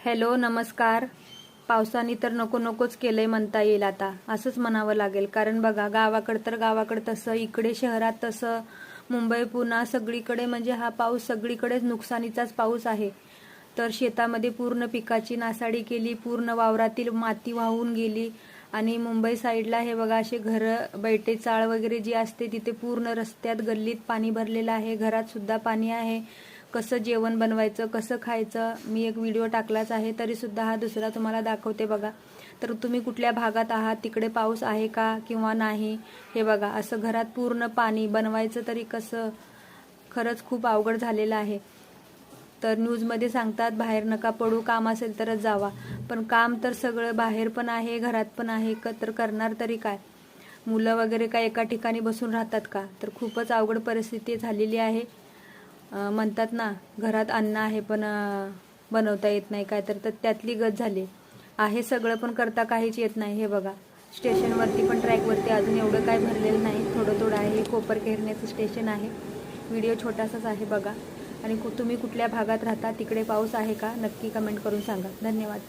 Hello नमस्कार. पावसाने तर नको नकोच केलंय म्हणता येईल, आता असंच म्हणावं लागेल. कारण बघा, गावाकडे तसं, इकडे शहरात तसं, मुंबई पुणे सगळीकडे म्हणजे हा पाऊस सगळीकडेच नुकसानीचाच पाऊस आहे. तर शेतामध्ये पूर्ण पिकाची नासाडी केली, पूर्ण वावरातील माती वाहून गेली. आणि मुंबई साईडला हे बघा, असे घरं बैठे चाळ वगैरे जी असते तिथे पूर्ण रस्त्यात गल्लीत पाणी भरलेलं आहे, घरात सुद्धा पाणी आहे. कसं जेवण बनवायचं, कसं खायचं, मी एक व्हिडिओ टाकलाच आहे, तरी सुद्धा हा दुसरा तुम्हाला दाखवते बघा. तर तुम्ही कुठल्या भागात आहात, तिकडे पाऊस आहे का किंवा नाही, हे बघा. असं घरात पूर्ण पाणी, बनवायचं तरी कसं, खरंच खूप अवघड झालेलं आहे. तर न्यूजमध्ये सांगतात बाहेर नका पडू, काम असेल तरच जावा. पण काम तर सगळं बाहेर पण आहे, घरात पण आहे, तर करणार तरी काय? मुलं वगैरे काय एका ठिकाणी बसून राहतात का? तर खूपच अवघड परिस्थिती झालेली आहे. म्हणतात ना, घरात अन्न आहे पण बनवता येत नाही काय, तर त्यातली गत झाली आहे. सगळं पण करता काहीच येत नाही. हे बघा, स्टेशनवरती पण ट्रॅकवरती अजून एवढं काय भरलेलं नाही, थोडं आहे. कोपर केरण्याचं स्टेशन आहे. व्हिडिओ छोटासाच आहे बघा. आणि तुम्ही कुठल्या भागात राहता, तिकडे पाऊस आहे का, नक्की कमेंट करून सांगा. धन्यवाद.